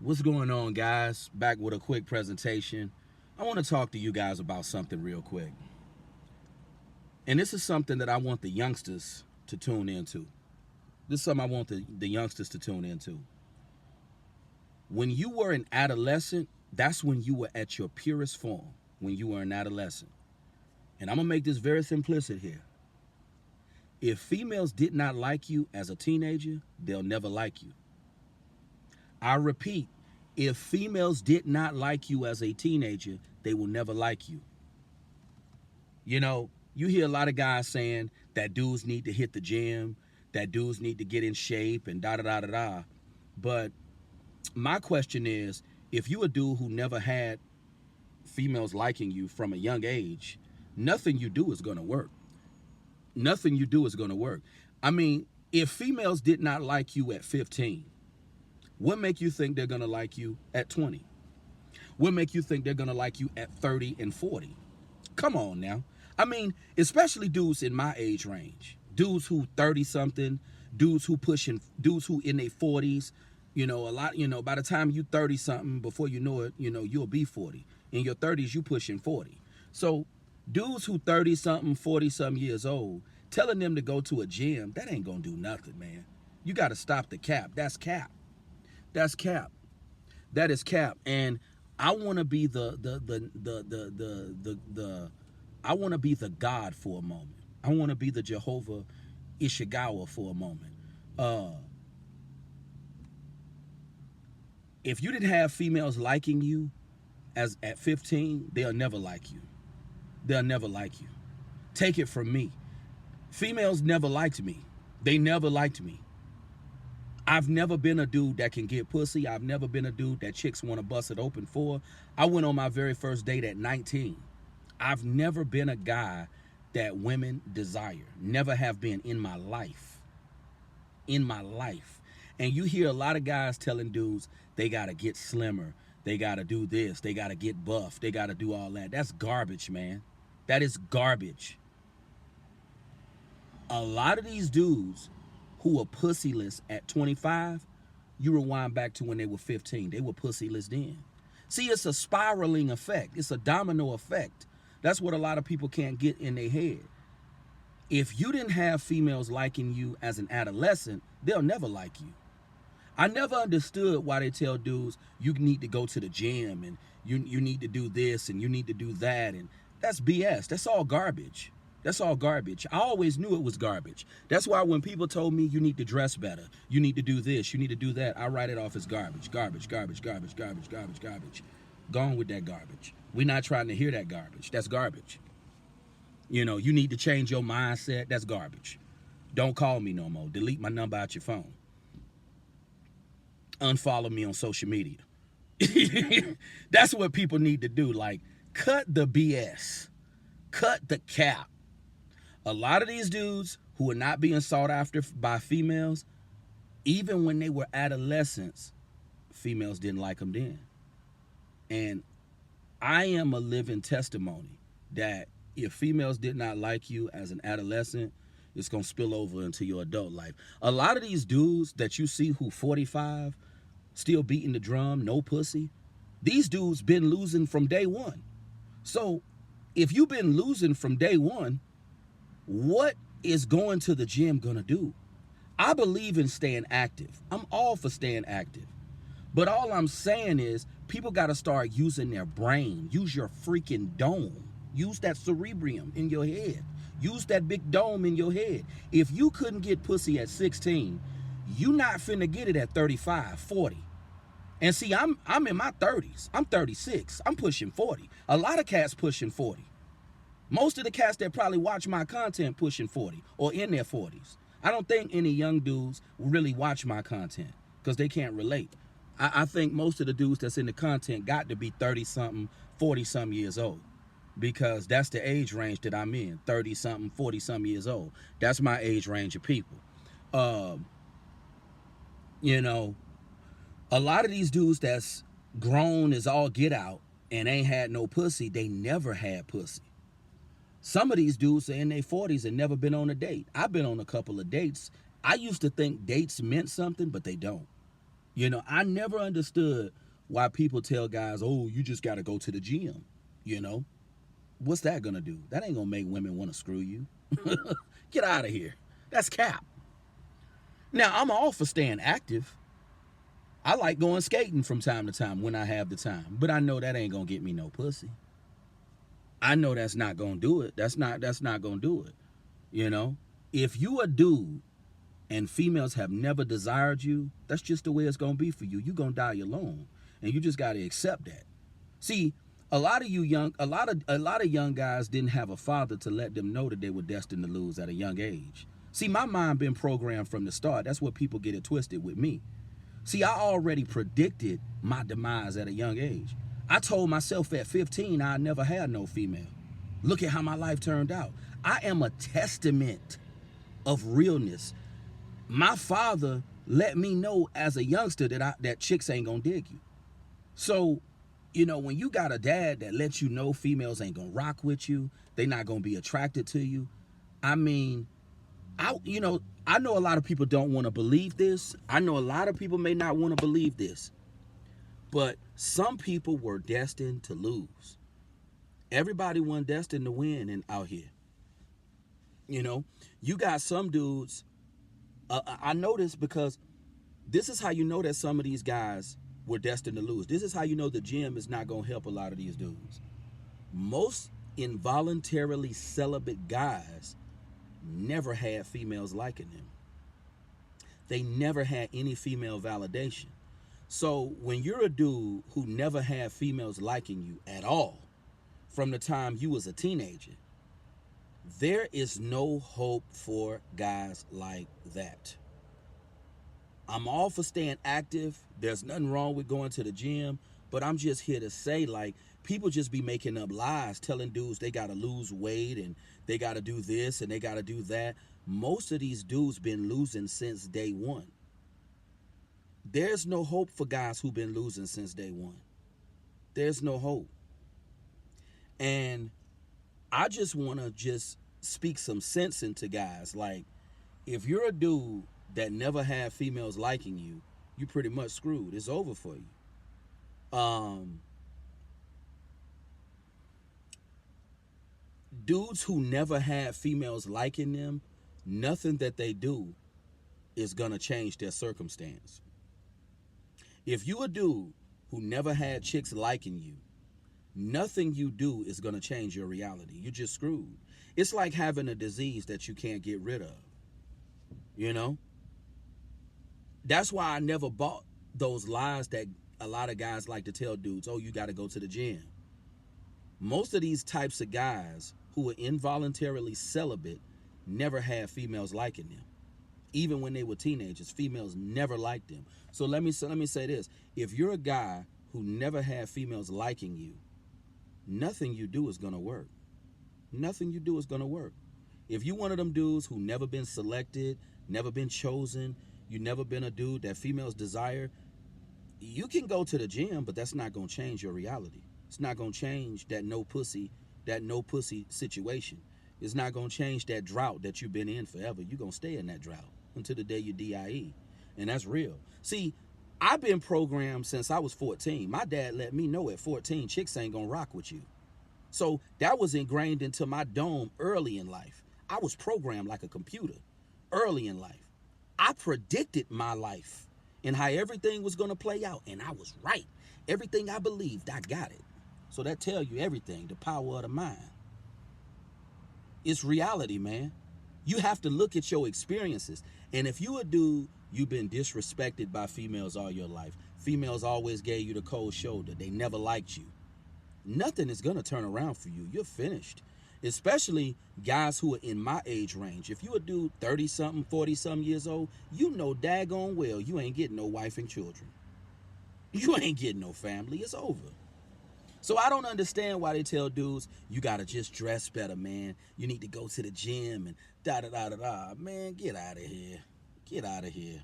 What's going on, guys? Back with a quick presentation. I want to talk to you guys about something real quick. And this is something that I want the youngsters to tune into. This is something I want the youngsters to tune into. When you were an adolescent, that's when you were at your purest form, when you were an adolescent. And I'm going to make this very simplistic here. If females did not like you as a teenager, they'll never like you. I repeat, if females did not like you as a teenager, they will never like you. You know, you hear a lot of guys saying that dudes need to hit the gym, that dudes need to get in shape, and da da da da da. But my question is, if you a dude who never had females liking you from a young age, nothing you do is going to work. Nothing you do is going to work. I mean, if females did not like you at 15, what make you think they're going to like you at 20? What make you think they're going to like you at 30 and 40? Come on now. I mean, especially dudes in my age range. Dudes who 30 something, dudes who in their 40s, by the time you 30 something, before you know it, you'll be 40. In your 30s, you pushing 40. So, dudes who 30 something, 40 something years old, telling them to go to a gym, that ain't going to do nothing, man. You got to stop the cap. That's cap. That's cap. That is cap. And I want to be I want to be the God for a moment. I want to be the Jehovah Ishikawa for a moment. If you didn't have females liking you as at 15, they'll never like you. They'll never like you. Take it from me. Females never liked me. They never liked me. I've never been a dude that can get pussy. I've never been a dude that chicks want to bust it open for. I went on my very first date at 19. I've never been a guy that women desire. Never have been in my life. In my life. And you hear a lot of guys telling dudes they got to get slimmer. They got to do this. They got to get buff. They got to do all that. That's garbage, man. That is garbage. A lot of these dudes who are pussyless at 25, you rewind back to when they were 15. They were pussyless then. See, it's a spiraling effect. It's a domino effect. That's what a lot of people can't get in their head. If you didn't have females liking you as an adolescent, they'll never like you. I never understood why they tell dudes you need to go to the gym and you need to do this and you need to do that. And that's BS. That's all garbage. That's all garbage. I always knew it was garbage. That's why when people told me you need to dress better, you need to do this, you need to do that, I write it off as garbage. Garbage, garbage, garbage, garbage, garbage, garbage. Gone with that garbage. We're not trying to hear that garbage. That's garbage. You need to change your mindset. That's garbage. Don't call me no more. Delete my number out your phone. Unfollow me on social media. That's what people need to do. Like, cut the BS. Cut the cap. A lot of these dudes who are not being sought after by females, even when they were adolescents, females didn't like them then. And I am a living testimony that if females did not like you as an adolescent, it's going to spill over into your adult life. A lot of these dudes that you see who 45, still beating the drum, no pussy, these dudes been losing from day one. So if you've been losing from day one, what is going to the gym going to do? I believe in staying active. I'm all for staying active. But all I'm saying is people got to start using their brain. Use your freaking dome. Use that cerebrium in your head. Use that big dome in your head. If you couldn't get pussy at 16, you not finna get it at 35, 40. And see, I'm in my 30s. I'm 36. I'm pushing 40. A lot of cats pushing 40. Most of the cats that probably watch my content pushing 40 or in their 40s. I don't think any young dudes really watch my content because they can't relate. I think most of the dudes that's in the content got to be 30-something, 40-something years old because that's the age range that I'm in, 30-something, 40-something years old. That's my age range of people. A lot of these dudes that's grown as all get out and ain't had no pussy, they never had pussy. Some of these dudes are in their 40s and never been on a date. I've been on a couple of dates. I used to think dates meant something, but they don't. You know, I never understood why people tell guys, oh, you just got to go to the gym. You know, what's that going to do? That ain't going to make women want to screw you. Get out of here. That's cap. Now, I'm all for staying active. I like going skating from time to time when I have the time, but I know that ain't going to get me no pussy. I know that's not going to do it. That's not going to do it. You know, if you a dude and females have never desired you, that's just the way it's going to be for you. You're going to die alone, and you just got to accept that. See, a lot of young guys didn't have a father to let them know that they were destined to lose at a young age. See, my mind been programmed from the start. That's what people get it twisted with me. See, I already predicted my demise at a young age. I told myself at 15 I'd never had no female. Look at how my life turned out. I am a testament of realness. My father let me know as a youngster that chicks ain't gonna dig you. So, you know, when you got a dad that lets you know females ain't gonna rock with you, they not gonna be attracted to you. I mean, I know a lot of people don't want to believe this. I know a lot of people may not want to believe this. But some people were destined to lose. Everybody wasn't destined to win out here. You know, you got some dudes. I know this because this is how you know that some of these guys were destined to lose. This is how you know the gym is not going to help a lot of these dudes. Most involuntarily celibate guys never had females liking them. They never had any female validation. So when you're a dude who never had females liking you at all from the time you was a teenager, there is no hope for guys like that. I'm all for staying active. There's nothing wrong with going to the gym, but I'm just here to say, like, people just be making up lies, telling dudes they got to lose weight and they got to do this and they got to do that. Most of these dudes been losing since day one. There's no hope for guys who've been losing since day one. There's no hope. And I just want to just speak some sense into guys. Like, if you're a dude that never had females liking you, you pretty much screwed. It's over for you. Dudes who never had females liking them, nothing that they do is going to change their circumstance. If you a dude who never had chicks liking you, nothing you do is going to change your reality. You're just screwed. It's like having a disease that you can't get rid of. You know? That's why I never bought those lies that a lot of guys like to tell dudes, oh, you got to go to the gym. Most of these types of guys who are involuntarily celibate never had females liking them. Even when they were teenagers, females never liked them. So let me say this. If you're a guy who never had females liking you, nothing you do is going to work. Nothing you do is going to work. If you one of them dudes who never been selected, never been chosen, you never been a dude that females desire, you can go to the gym, but that's not going to change your reality. It's not going to change that no pussy situation. It's not going to change that drought that you've been in forever. You're going to stay in that drought until the day you die. And that's real. See, I've been programmed since I was 14. My dad let me know at 14, chicks ain't going to rock with you. So that was ingrained into my dome early in life. I was programmed like a computer early in life. I predicted my life and how everything was going to play out. And I was right. Everything I believed, I got it. So that tells you everything, the power of the mind. It's reality, man. You have to look at your experiences. And if you a dude, you've been disrespected by females all your life. Females always gave you the cold shoulder. They never liked you. Nothing is going to turn around for you. You're finished. Especially guys who are in my age range. If you a dude 30-something, 40-something years old, you know daggone well you ain't getting no wife and children. You ain't getting no family. It's over. So I don't understand why they tell dudes, you got to just dress better, man. You need to go to the gym and da-da-da-da-da. Man, get out of here. Get out of here.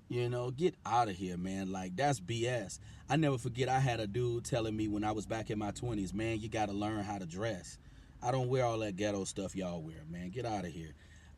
You know, get out of here, man. Like, that's BS. I never forget I had a dude telling me when I was back in my 20s, man, you got to learn how to dress. I don't wear all that ghetto stuff y'all wear, man. Get out of here.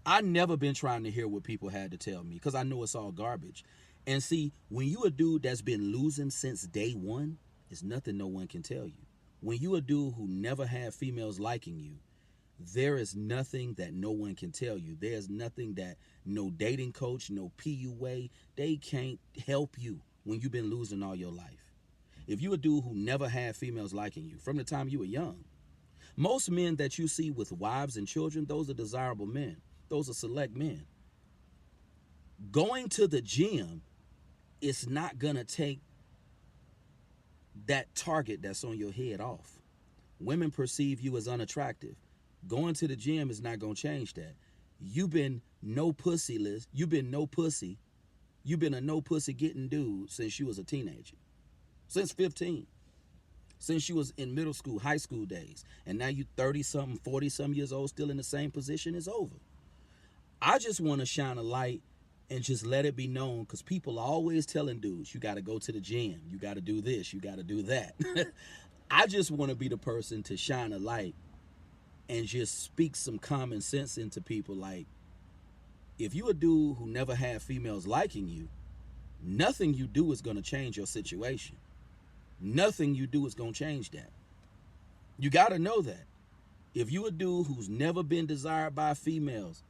I never been trying to hear what people had to tell me because I know it's all garbage. And see, when you a dude that's been losing since day one, it's nothing no one can tell you. When you a dude who never had females liking you, there is nothing that no one can tell you. There's nothing that no dating coach, no PUA, they can't help you when you've been losing all your life. If you a dude who never had females liking you from the time you were young, most men that you see with wives and children, those are desirable men. Those are select men. Going to the gym, it's not gonna take that target that's on your head off. Women perceive you as unattractive. Going to the gym is not gonna change that. You've been no pussyless. You've been no pussy. You've been a no pussy getting dude since you was a teenager. Since 15. Since you was in middle school, high school days. And now you 30 something, 40 something years old, still in the same position. It's over. I just want to shine a light and just let it be known, because people are always telling dudes, you got to go to the gym, you got to do this, you got to do that. I just want to be the person to shine a light and just speak some common sense into people. Like, if you a dude who never had females liking you, nothing you do is going to change your situation. Nothing you do is going to change that. You got to know that. If you a dude who's never been desired by females,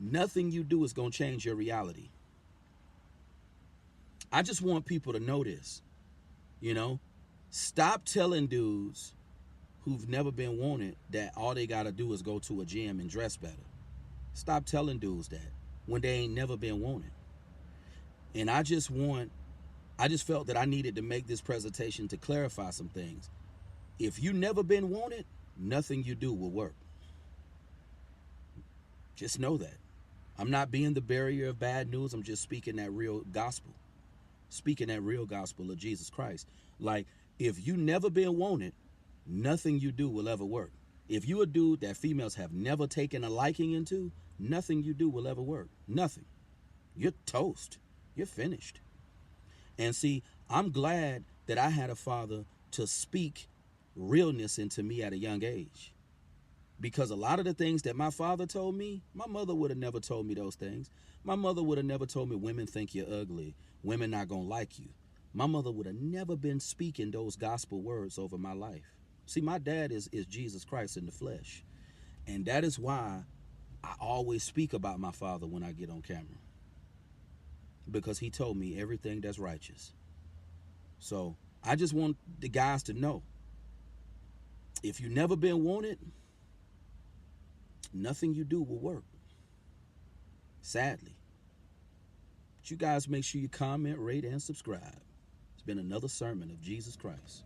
nothing you do is going to change your reality. I just want people to know this. You know, stop telling dudes who've never been wanted that all they got to do is go to a gym and dress better. Stop telling dudes that when they ain't never been wanted. And I just felt that I needed to make this presentation to clarify some things. If you never been wanted, nothing you do will work. Just know that. I'm not being the barrier of bad news. I'm just speaking that real gospel. Speaking that real gospel of Jesus Christ. Like, if you never been wanted, nothing you do will ever work. If you a dude that females have never taken a liking into, nothing you do will ever work. Nothing. You're toast. You're finished. And see, I'm glad that I had a father to speak realness into me at a young age. Because a lot of the things that my father told me, my mother would have never told me those things. My mother would have never told me women think you're ugly, women not gonna like you. My mother would have never been speaking those gospel words over my life. See, my dad is Jesus Christ in the flesh. And that is why I always speak about my father when I get on camera. Because he told me everything that's righteous. So I just want the guys to know, if you never been wanted, nothing you do will work. Sadly. But you guys make sure you comment, rate, and subscribe. It's been another sermon of Jesus Christ.